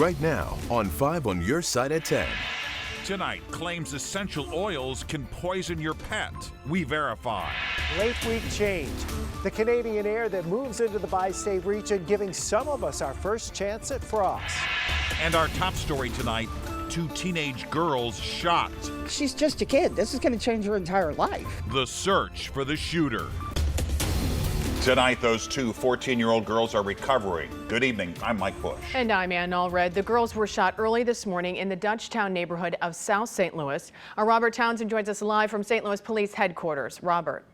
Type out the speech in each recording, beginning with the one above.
right now on 5 on your side at 10. Tonight, claims essential oils can poison your pet. We verify. Late week change. The Canadian air that moves into the bi-state region, giving some of us our first chance at frost. And our top story tonight, 2 teenage girls shot. She's just a kid. This is going to change her entire life. The search for the shooter. Tonight, those 2 14-year-old girls are recovering. Good evening. I'm Mike Bush. And I'm Ann Allred. The girls were shot early this morning in the Dutchtown neighborhood of South St. Louis. Our Robert Townsend joins us live from St. Louis Police Headquarters. Robert.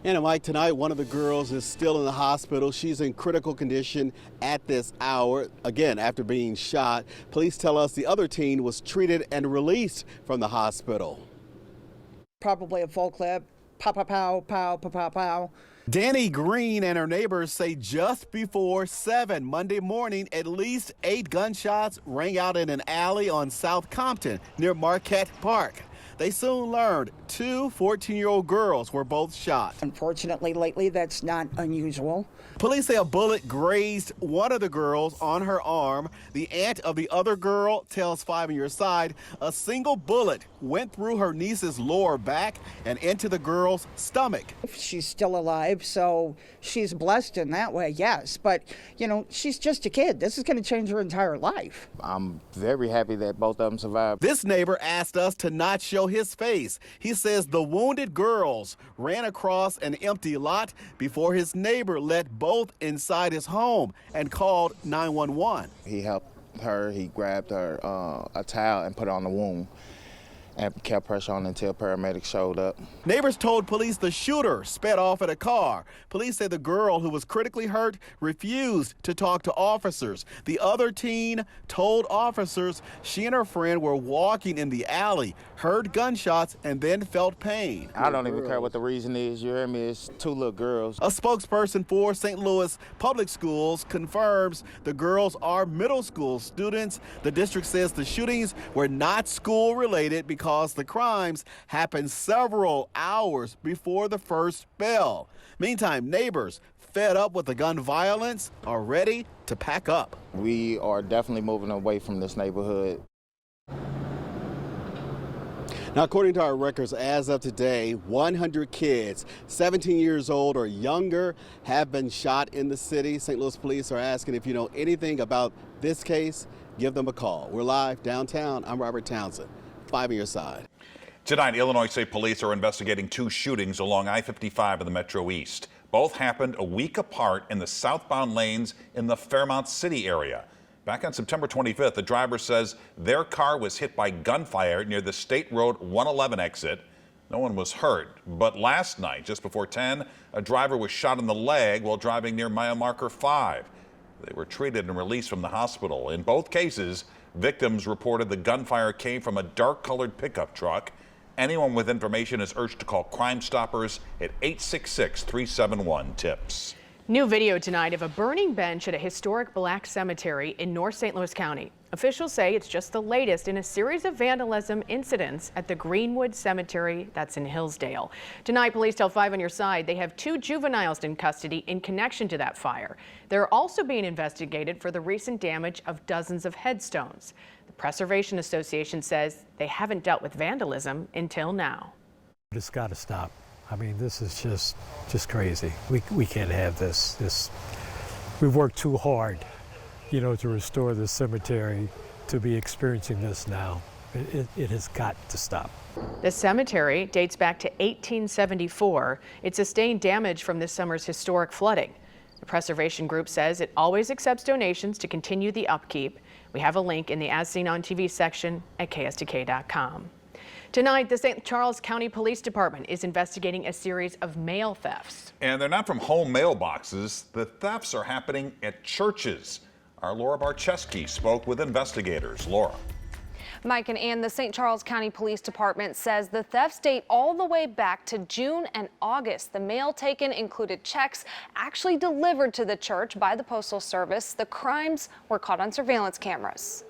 And Mike, tonight one of the girls is still in the hospital. She's in critical condition at this hour, again, after being shot. Police tell us the other teen was treated and released from the hospital. Probably a full clip. Pow, pow, pow, pow, pow, pow, pow. Danny Green and her neighbors say just before 7 Monday morning, at least 8 gunshots rang out in an alley on South Compton near Marquette Park. They soon learned 2 14-year-old girls were both shot. Unfortunately, lately, that's not unusual. Police say a bullet grazed one of the girls on her arm. The aunt of the other girl tells 5 on your side a single bullet went through her niece's lower back and into the girl's stomach. She's still alive, so she's blessed in that way, yes. But, you know, she's just a kid. This is going to change her entire life. I'm very happy that both of them survived. This neighbor asked us to not show his face. He says the wounded girls ran across an empty lot before his neighbor let both inside his home and called 911. He helped her. He grabbed her a towel and put it on the wound and kept pressure on until paramedics showed up. Neighbors told police the shooter sped off in a car. Police say the girl who was critically hurt refused to talk to officers. The other teen told officers she and her friend were walking in the alley, heard gunshots, and then felt pain. I don't even care what the reason is. You hear me? It's 2 little girls. A spokesperson for St. Louis Public Schools confirms the girls are middle school students. The district says the shootings were not school-related because the crimes happened several hours before the first bell. Meantime, neighbors, fed up with the gun violence, are ready to pack up. We are definitely moving away from this neighborhood. Now, according to our records, as of today, 100 kids 17 years old or younger have been shot in the city. St. Louis police are asking if you know anything about this case, give them a call. We're live downtown. I'm Robert Townsend. 5 on your side. Tonight, Illinois State Police are investigating 2 shootings along I55 in the Metro East. Both happened a week apart in the southbound lanes in the Fairmount City area. Back on September 25th, the driver says their car was hit by gunfire near the State Road 111 exit. No one was hurt. But last night, just before 10, a driver was shot in the leg while driving near mile marker 5. They were treated and released from the hospital. In both cases, victims reported the gunfire came from a dark-colored pickup truck. Anyone with information is urged to call Crime Stoppers at 866-371-TIPS. New video tonight of a burning bench at a historic black cemetery in North St. Louis County. Officials say it's just the latest in a series of vandalism incidents at the Greenwood Cemetery that's in Hillsdale. Tonight, police tell 5 on your side they have 2 juveniles in custody in connection to that fire. They're also being investigated for the recent damage of dozens of headstones. The Preservation Association says they haven't dealt with vandalism until now. It's got to stop. I mean, this is just crazy. We can't have this. We've worked too hard, you know, to restore this cemetery, to be experiencing this now. It has got to stop. The cemetery dates back to 1874. It sustained damage from this summer's historic flooding. The preservation group says it always accepts donations to continue the upkeep. We have a link in the As Seen on TV section at KSTK.com. Tonight, the St. Charles County Police Department is investigating a series of mail thefts. And they're not from home mailboxes. The thefts are happening at churches. Our Laura Barczewski spoke with investigators. Laura. Mike and Ann, the St. Charles County Police Department says the thefts date all the way back to June and August. The mail taken included checks actually delivered to the church by the Postal Service. The crimes were caught on surveillance cameras.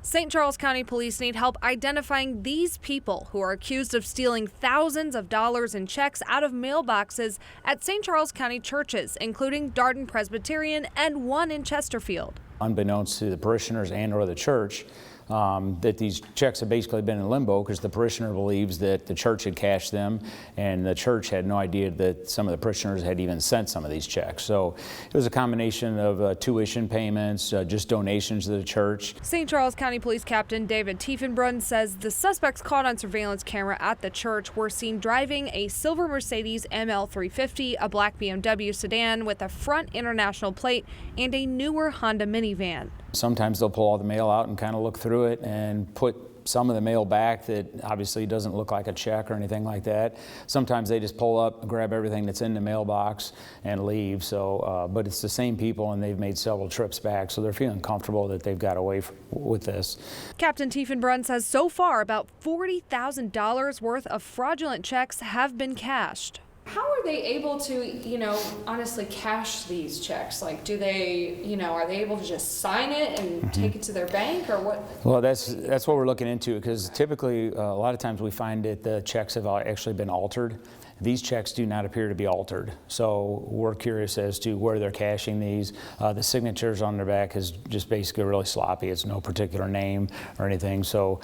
St. Charles County Police need help identifying these people who are accused of stealing thousands of dollars in checks out of mailboxes at St. Charles County churches, including Darden Presbyterian and one in Chesterfield. unbeknownst to the parishioners and or the church, that these checks have basically been in limbo because the parishioner believes that the church had cashed them, and the church had no idea that some of the parishioners had even sent some of these checks. So it was a combination of tuition payments, just donations to the church. St. Charles County Police Captain David Tiefenbrunn says the suspects caught on surveillance camera at the church were seen driving a silver Mercedes ML350, a black BMW sedan with a front international plate, and a newer Honda minivan. Sometimes they'll pull all the mail out and kind of look through it and put some of the mail back that obviously doesn't look like a check or anything like that. Sometimes they just pull up, grab everything that's in the mailbox and leave. So, but it's the same people, and they've made several trips back, so they're feeling comfortable that they've got away with this. Captain Tiefenbrunn says so far about $40,000 worth of fraudulent checks have been cashed. How are they able to, honestly cash these checks? Like, do they, are they able to just sign it and take it to their bank, or what? Well, that's what we're looking into, because typically a lot of times we find that the checks have actually been altered. These checks do not appear to be altered, so we're curious as to where they're cashing these. The signatures on their back is just basically really sloppy. It's no particular name or anything. So.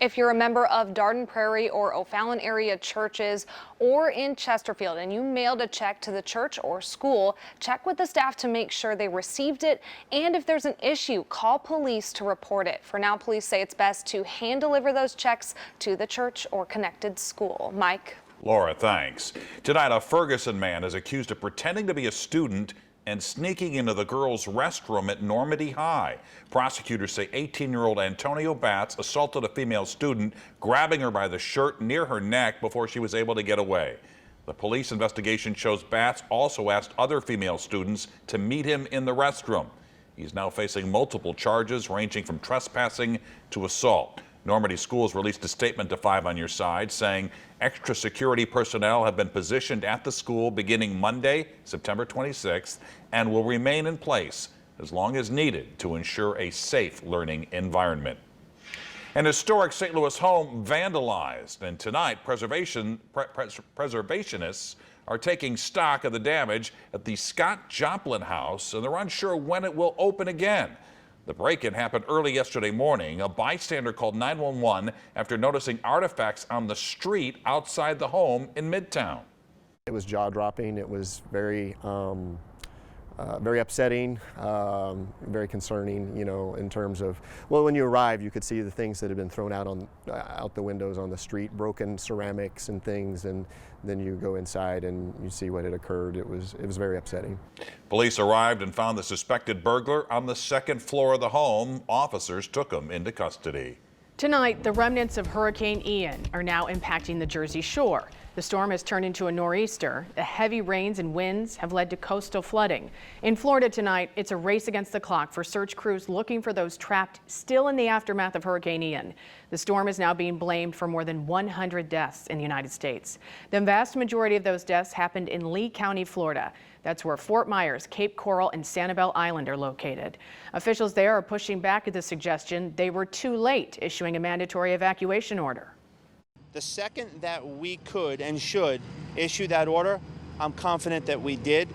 If you're a member of Darden Prairie or O'Fallon area churches or in Chesterfield and you mailed a check to the church or school, check with the staff to make sure they received it. And if there's an issue, call police to report it. For now, police say it's best to hand deliver those checks to the church or connected school. Mike. Laura, thanks. Tonight, a Ferguson man is accused of pretending to be a student and sneaking into the girls' restroom at Normandy High. Prosecutors say 18-year-old Antonio Batts assaulted a female student, grabbing her by the shirt near her neck before she was able to get away. The police investigation shows Batts also asked other female students to meet him in the restroom. He's now facing multiple charges ranging from trespassing to assault. Normandy Schools released a statement to 5 on Your Side saying extra security personnel have been positioned at the school beginning Monday, September 26th, and will remain in place as long as needed to ensure a safe learning environment. An historic St. Louis home vandalized, and tonight preservationists are taking stock of the damage at the Scott Joplin house, and they're unsure when it will open again. The break-in happened early yesterday morning. A bystander called 911 after noticing artifacts on the street outside the home in Midtown. It was jaw-dropping. It was very very upsetting, very concerning, in terms of, well, when you arrive, you could see the things that had been thrown out the windows on the street, broken ceramics and things, and then you go inside and you see what had occurred. It was very upsetting. Police arrived and found the suspected burglar on the 2nd floor of the home. Officers took him into custody. Tonight, the remnants of Hurricane Ian are now impacting the Jersey Shore. The storm has turned into a nor'easter. The heavy rains and winds have led to coastal flooding. In Florida tonight, it's a race against the clock for search crews looking for those trapped still in the aftermath of Hurricane Ian. The storm is now being blamed for more than 100 deaths in the United States. The vast majority of those deaths happened in Lee County, Florida. That's where Fort Myers, Cape Coral, and Sanibel Island are located. Officials there are pushing back at the suggestion they were too late issuing a mandatory evacuation order. The second that we could and should issue that order, I'm confident that we did.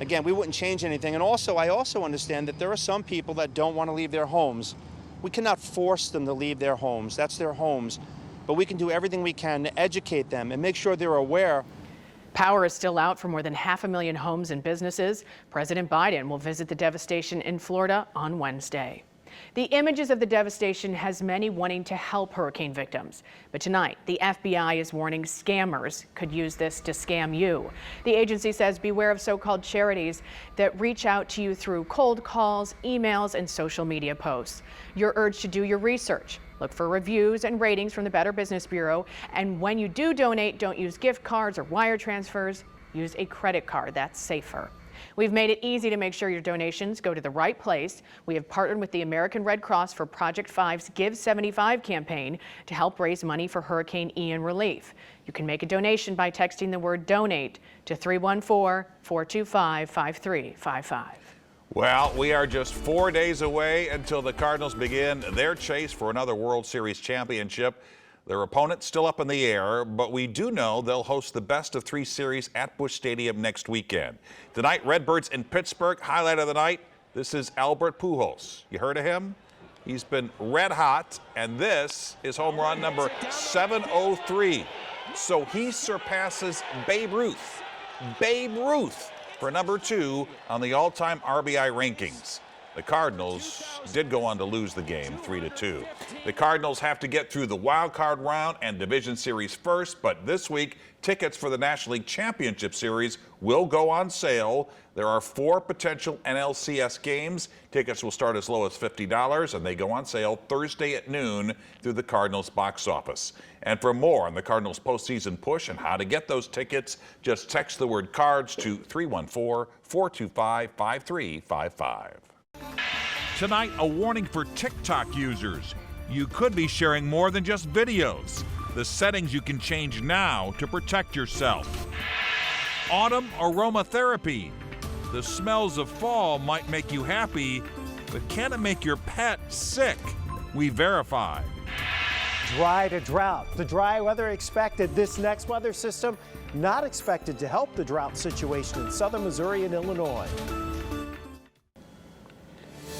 Again, we wouldn't change anything. And also, I also understand that there are some people that don't want to leave their homes. We cannot force them to leave their homes. That's their homes. But we can do everything we can to educate them and make sure they're aware. Power is still out for more than 500,000 homes and businesses. President Biden will visit the devastation in Florida on Wednesday. The images of the devastation has many wanting to help hurricane victims. But tonight, the FBI is warning scammers could use this to scam you. The agency says beware of so-called charities that reach out to you through cold calls, emails, and social media posts. You're urged to do your research. Look for reviews and ratings from the Better Business Bureau. And when you do donate, don't use gift cards or wire transfers. Use a credit card. That's safer. We've made it easy to make sure your donations go to the right place. We have partnered with the American Red Cross for Project 5's Give 75 campaign to help raise money for Hurricane Ian relief. You can make a donation by texting the word donate to 314-425-5355. Well, we are just 4 days away until the Cardinals begin their chase for another World Series championship. Their opponent's still up in the air, but we do know they'll host the best-of-3 series at Busch Stadium next weekend. Tonight, Redbirds in Pittsburgh. Highlight of the night, This is Albert Pujols. You heard of him? He's been red hot, and this is home run number 703. So he surpasses Babe Ruth. Babe Ruth for number 2 on the all-time RBI rankings. The Cardinals did go on to lose the game 3-2. The Cardinals have to get through the wild card round and division series first, but this week tickets for the National League Championship Series will go on sale. There are 4 potential NLCS games. Tickets will start as low as $50 and they go on sale Thursday at noon through the Cardinals box office. And for more on the Cardinals postseason push and how to get those tickets, just text the word cards to 314-425-5355. Tonight, a warning for TickTock users. You could be sharing more than just videos. The settings you can change now to protect yourself. Autumn aromatherapy. The smells of fall might make you happy, but can it make your pet sick? We verified. Dry to drought. The dry weather expected. This next weather system not expected to help the drought situation in southern Missouri and Illinois.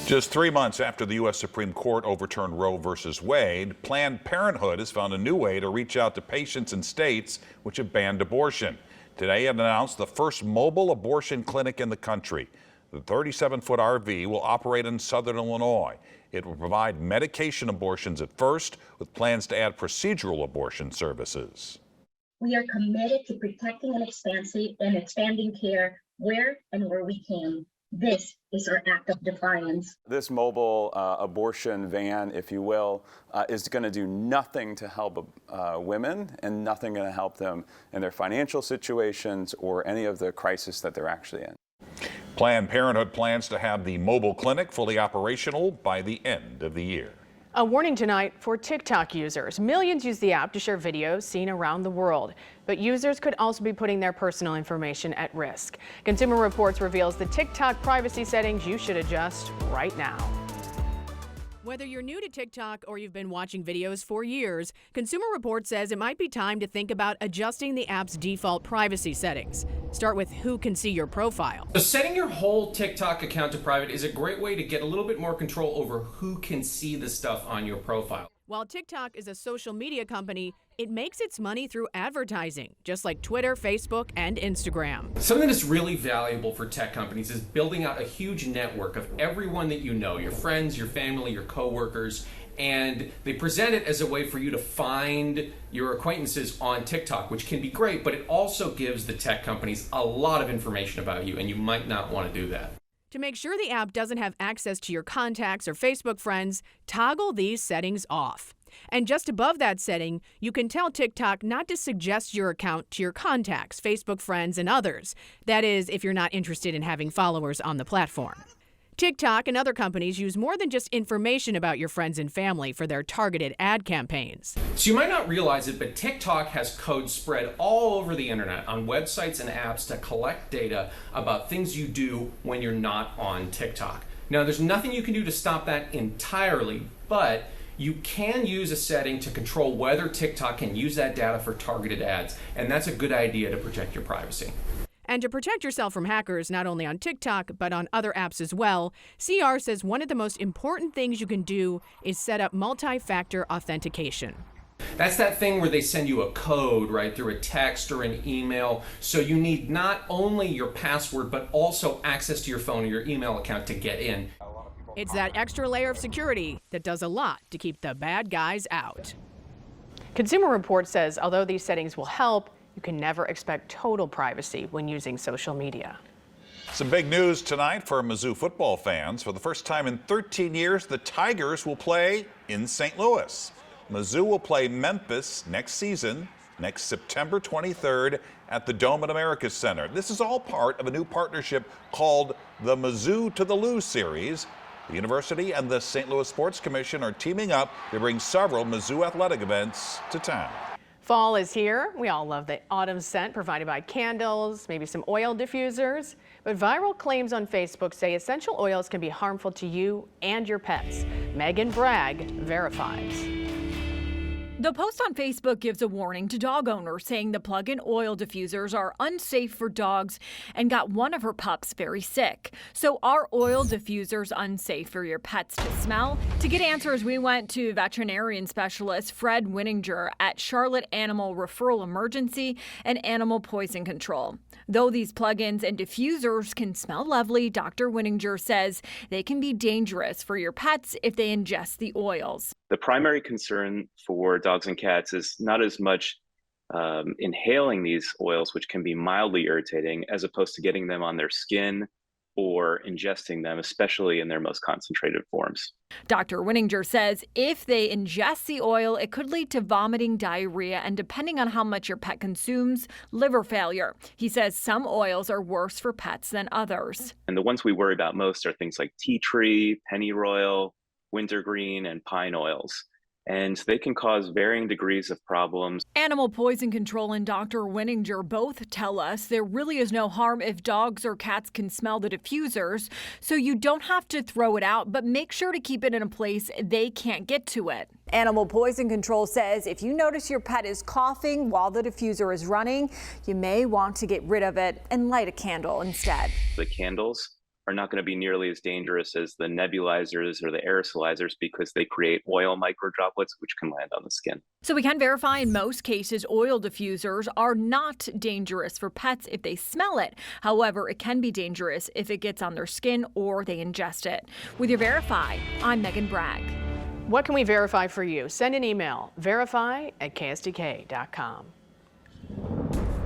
Just 3 months after the U.S. Supreme Court overturned Roe v. Wade, Planned Parenthood has found a new way to reach out to patients in states which have banned abortion. Today, it announced the first mobile abortion clinic in the country. The 37-foot RV will operate in southern Illinois. It will provide medication abortions at first, with plans to add procedural abortion services. We are committed to protecting and expanding care where we can. This is our act of defiance. This mobile abortion van, if you will, is going to do nothing to help women and nothing going to help them in their financial situations or any of the crisis that they're actually in. Planned Parenthood plans to have the mobile clinic fully operational by the end of the year. A warning tonight for TikTok users. Millions use the app to share videos seen around the world, but users could also be putting their personal information at risk. Consumer Reports reveals the TikTok privacy settings you should adjust right now. Whether you're new to TikTok or you've been watching videos for years, Consumer Reports says it might be time to think about adjusting the app's default privacy settings. Start with who can see your profile. So setting your whole TikTok account to private is a great way to get a little bit more control over who can see the stuff on your profile. While TikTok is a social media company, it makes its money through advertising, just like Twitter, Facebook, and Instagram. Something that's really valuable for tech companies is building out a huge network of everyone that you know, your friends, your family, your coworkers, and they present it as a way for you to find your acquaintances on TikTok, which can be great, but it also gives the tech companies a lot of information about you, and you might not want to do that. To make sure the app doesn't have access to your contacts or Facebook friends, toggle these settings off. And just above that setting, you can tell TikTok not to suggest your account to your contacts, Facebook friends, and others. That is, if you're not interested in having followers on the platform. TikTok and other companies use more than just information about your friends and family for their targeted ad campaigns. So you might not realize it, but TikTok has code spread all over the internet on websites and apps to collect data about things you do when you're not on TikTok. Now, there's nothing you can do to stop that entirely, but you can use a setting to control whether TikTok can use that data for targeted ads, and that's a good idea to protect your privacy. And to protect yourself from hackers, not only on TikTok, but on other apps as well, CR says one of the most important things you can do is set up multi-factor authentication. That's that thing where they send you a code, right, through a text or an email. So you need not only your password, but also access to your phone or your email account to get in. It's that extra layer of security that does a lot to keep the bad guys out. Consumer Reports says although these settings will help, you can never expect total privacy when using social media. Some big news tonight for Mizzou football fans. For the first time in 13 years, the Tigers will play in St. Louis. Mizzou will play Memphis next season, next September 23rd at the Dome at America Center. This is all part of a new partnership called the Mizzou to the Lou series. The university and the St. Louis Sports Commission are teaming up to bring several Mizzou athletic events to town. Fall is here. We all love the autumn scent provided by candles, maybe some oil diffusers. But viral claims on Facebook say essential oils can be harmful to you and your pets. Megan Bragg verifies. The post on Facebook gives a warning to dog owners saying the plug-in oil diffusers are unsafe for dogs and got one of her pups very sick. So are oil diffusers unsafe for your pets to smell? To get answers, we went to veterinarian specialist Fred Winninger at Charlotte Animal Referral Emergency and Animal Poison Control. Though these plug-ins and diffusers can smell lovely, Dr. Winninger says they can be dangerous for your pets if they ingest the oils. The primary concern for dogs and cats is not as much inhaling these oils, which can be mildly irritating, as opposed to getting them on their skin or ingesting them, especially in their most concentrated forms. Dr. Winninger says if they ingest the oil, it could lead to vomiting, diarrhea, and depending on how much your pet consumes, liver failure. He says some oils are worse for pets than others. And the ones we worry about most are things like tea tree, pennyroyal, wintergreen, and pine oils. And they can cause varying degrees of problems. Animal Poison Control and Dr. Winninger both tell us there really is no harm if dogs or cats can smell the diffusers, so you don't have to throw it out, but make sure to keep it in a place they can't get to it. Animal Poison Control says if you notice your pet is coughing while the diffuser is running, you may want to get rid of it and light a candle instead. The candles are not going to be nearly as dangerous as the nebulizers or the aerosolizers because they create oil microdroplets which can land on the skin. So we can verify in most cases oil diffusers are not dangerous for pets if they smell it. However, it can be dangerous if it gets on their skin or they ingest it. With your Verify, I'm Megan Bragg. What can we verify for you? Send an email, verify@ksdk.com.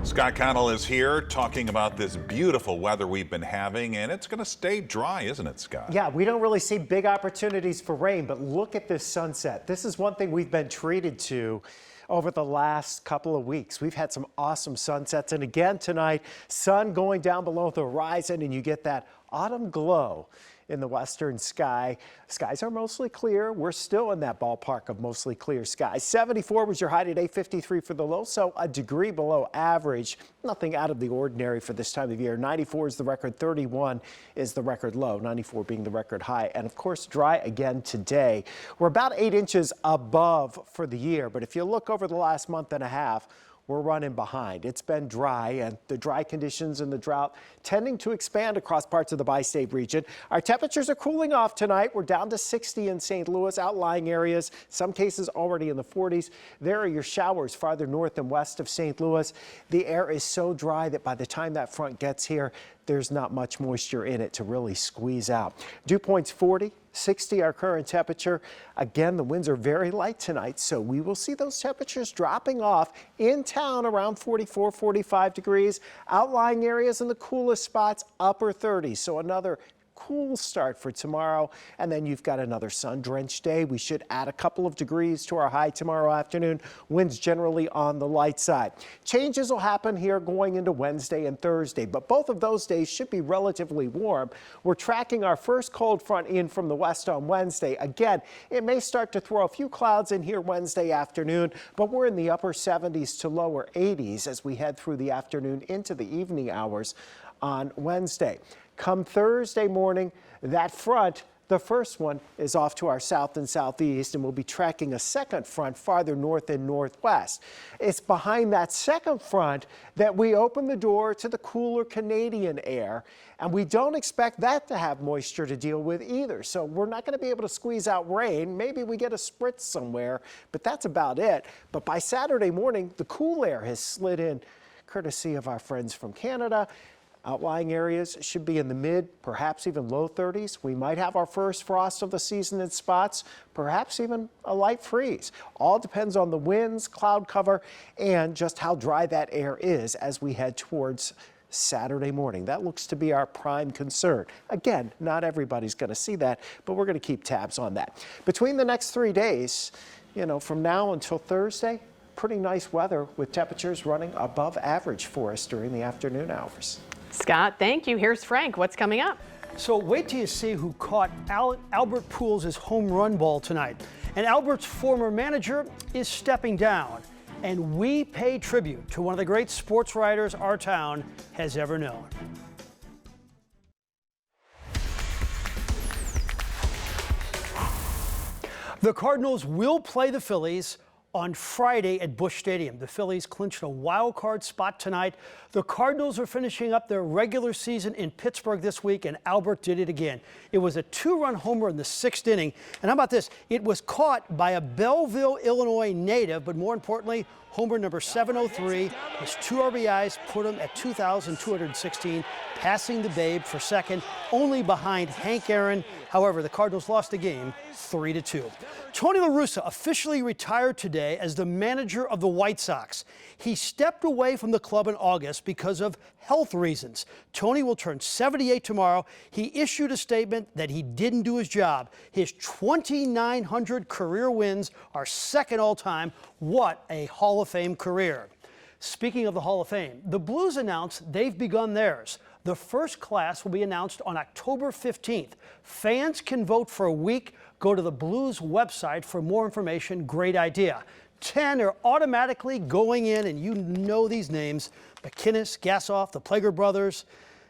Scott Connell is here talking about this beautiful weather we've been having, and it's going to stay dry, isn't it, Scott? Yeah, we don't really see big opportunities for rain, but look at this sunset. This is one thing we've been treated to over the last couple of weeks. We've had some awesome sunsets, and again tonight, sun going down below the horizon, and you get that autumn glow in the western sky. Skies are mostly clear. We're still in that ballpark of mostly clear skies. 74 was your high today, 53 for the low, so a degree below average. Nothing out of the ordinary for this time of year. 94 is the record, 31 is the record low, 94 being the record high. And of course, dry again today. We're about 8 inches above for the year, but if you look over the last month and a half, we're running behind. It's been dry, and the dry conditions and the drought tending to expand across parts of the bi-state region. Our temperatures are cooling off tonight. We're down to 60 in St. Louis, outlying areas, some cases already in the 40s. There are your showers farther north and west of St. Louis. The air is so dry that by the time that front gets here, there's not much moisture in it to really squeeze out. Dew point's 40, 60 our current temperature. Again, the winds are very light tonight, so we will see those temperatures dropping off in town around 44, 45 degrees. Outlying areas in the coolest spots, upper 30s, so another cool start for tomorrow, and then you've got another sun-drenched day. We should add a couple of degrees to our high tomorrow afternoon. Winds generally on the light side. Changes will happen here going into Wednesday and Thursday, but both of those days should be relatively warm. We're tracking our first cold front in from the west on Wednesday. Again, it may start to throw a few clouds in here Wednesday afternoon, but we're in the upper 70s to lower 80s as we head through the afternoon into the evening hours on Wednesday. Come Thursday morning, that front, the first one, is off to our south and southeast, and we'll be tracking a second front farther north and northwest. It's behind that second front that we open the door to the cooler Canadian air, and we don't expect that to have moisture to deal with either. So we're not going to be able to squeeze out rain. Maybe we get a spritz somewhere, but that's about it. But by Saturday morning, the cool air has slid in, courtesy of our friends from Canada. Outlying areas should be in the mid, perhaps even low 30s. We might have our first frost of the season in spots, perhaps even a light freeze. All depends on the winds, cloud cover, and just how dry that air is as we head towards Saturday morning. That looks to be our prime concern. Again, not everybody's going to see that, but we're going to keep tabs on that. Between the next 3 days, from now until Thursday, pretty nice weather with temperatures running above average for us during the afternoon hours. Scott, thank you. Here's Frank. What's coming up? So wait till you see who caught Albert Pujols' home run ball tonight. And Albert's former manager is stepping down. And we pay tribute to one of the great sports writers our town has ever known. The Cardinals will play the Phillies on Friday at Busch Stadium. The Phillies clinched a wild card spot tonight. The Cardinals are finishing up their regular season in Pittsburgh this week, and Albert did it again. It was a 2-run homer in the 6th inning. And how about this? It was caught by a Belleville, Illinois native, but more importantly, homer number 703. His 2 RBIs put him at 2,216, passing the Babe for second, only behind Hank Aaron. However, the Cardinals lost the game 3-2. Tony La Russa officially retired today as the manager of the White Sox. He stepped away from the club in August because of health reasons. Tony will turn 78 tomorrow. He issued a statement that he didn't do his job. His 2,900 career wins are second all time. What a Hall of Fame career. Speaking of the Hall of Fame, the Blues announced they've begun theirs. The first class will be announced on October 15th. Fans can vote for a week. Go to the Blues website for more information. Great idea. 10 are automatically going in, and you know these names: McInnes, Gassoff, the Plager brothers,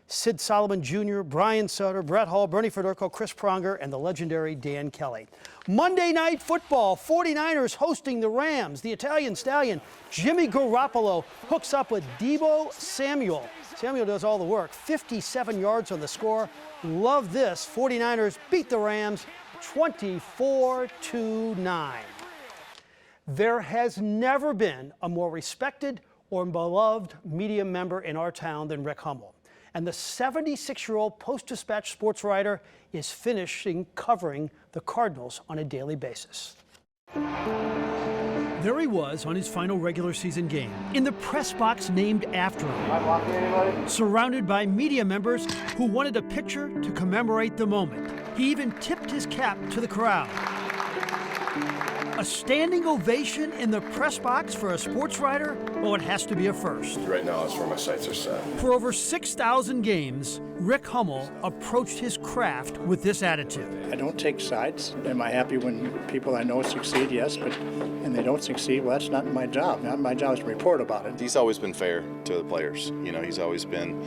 Sid Solomon Jr., Brian Sutter, Brett Hall, Bernie Federko, Chris Pronger, and the legendary Dan Kelly. Monday Night Football, 49ers hosting the Rams. The Italian Stallion, Jimmy Garoppolo, hooks up with Deebo Samuel. Samuel does all the work, 57 yards on the score. Love this. 49ers beat the Rams 24-9. There has never been a more respected or beloved media member in our town than Rick Hummel. And the 76-year-old Post-Dispatch sports writer is finishing covering the Cardinals on a daily basis. There he was on his final regular season game, in the press box named after him, surrounded by media members who wanted a picture to commemorate the moment. He even tipped his cap to the crowd. A standing ovation in the press box for a sports writer? Well, it has to be a first. Right now, it's where my sights are set. For over 6,000 games, Rick Hummel approached his craft with this attitude. I don't take sides. Am I happy when people I know succeed? Yes, but when they don't succeed, well, that's not my job. My job is to report about it. He's always been fair to the players. You know, he's always been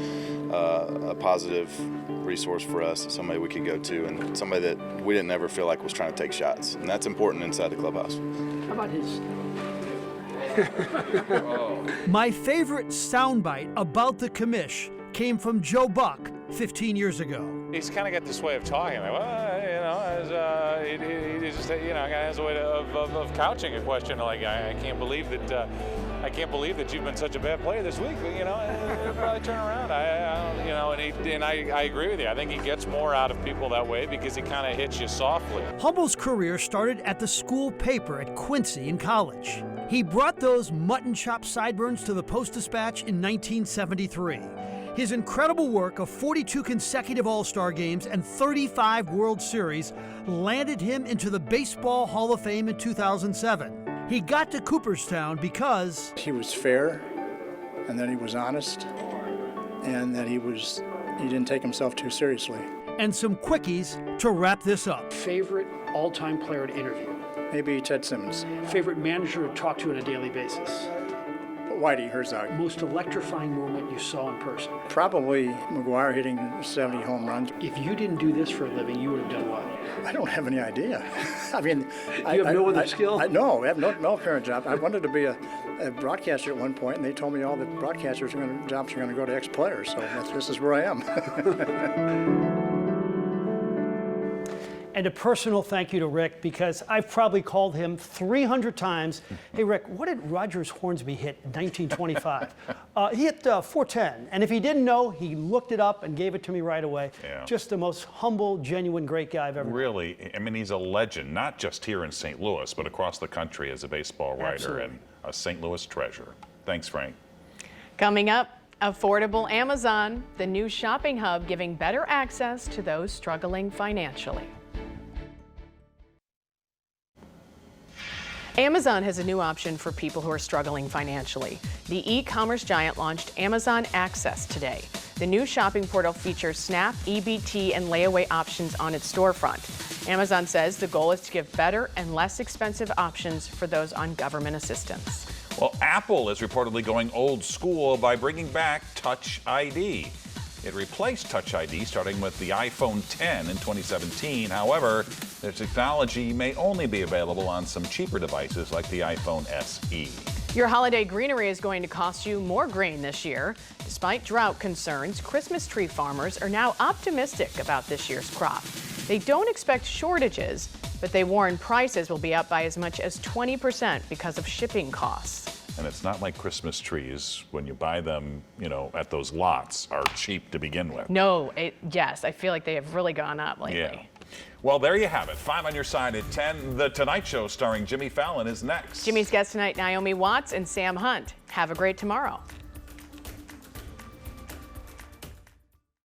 a positive resource for us, somebody we could go to, and somebody that we didn't ever feel like was trying to take shots. And that's important inside the clubhouse. How about his? My favorite soundbite about the commish came from Joe Buck 15 years ago. He's kind of got this way of talking. Like, well, you know, he just, you know, has a way of couching a question. Like, I can't believe that. I can't believe that you've been such a bad player this week. But, you know, it'll probably turn around. You know, and I agree with you. I think he gets more out of people that way because he kind of hits you softly. Hummel's career started at the school paper at Quincy in college. He brought those mutton chop sideburns to the Post-Dispatch in 1973. His incredible work of 42 consecutive All-Star games and 35 World Series landed him into the Baseball Hall of Fame in 2007. He got to Cooperstown because he was fair, and that he was honest, and that he didn't take himself too seriously. And some quickies to wrap this up. Favorite all-time player to interview? Maybe Ted Simmons. Favorite manager to talk to on a daily basis? Whitey Herzog. Most electrifying moment you saw in person? Probably McGuire hitting 70 home runs. If you didn't do this for a living, you would have done what? I don't have any idea. I mean, you have no other skill? No, I have no apparent job. I wanted to be a broadcaster at one point, and they told me all the broadcasters jobs are going to go to ex-players. So this is where I am. And a personal thank you to Rick, because I've probably called him 300 times. Hey, Rick, what did Rogers Hornsby hit in 1925? He hit 410. And if he didn't know, he looked it up and gave it to me right away. Yeah. Just the most humble, genuine, great guy I've ever met. Really, I mean, he's a legend, not just here in St. Louis, but across the country as a baseball writer. Absolutely. And a St. Louis treasure. Thanks, Frank. Coming up, affordable Amazon, the new shopping hub giving better access to those struggling financially. Amazon has a new option for people who are struggling financially. The e-commerce giant launched Amazon Access today. The new shopping portal features SNAP, EBT, and layaway options on its storefront. Amazon says the goal is to give better and less expensive options for those on government assistance. Well, Apple is reportedly going old school by bringing back Touch ID. It replaced Touch ID starting with the iPhone 10 in 2017. However, the technology may only be available on some cheaper devices like the iPhone SE. Your holiday greenery is going to cost you more green this year. Despite drought concerns, Christmas tree farmers are now optimistic about this year's crop. They don't expect shortages, but they warn prices will be up by as much as 20% because of shipping costs. And it's not like Christmas trees, when you buy them, at those lots, are cheap to begin with. No, yes, I feel like they have really gone up lately. Yeah. Well, there you have it. 5 on your side at 10. The Tonight Show starring Jimmy Fallon is next. Jimmy's guests tonight, Naomi Watts and Sam Hunt. Have a great tomorrow.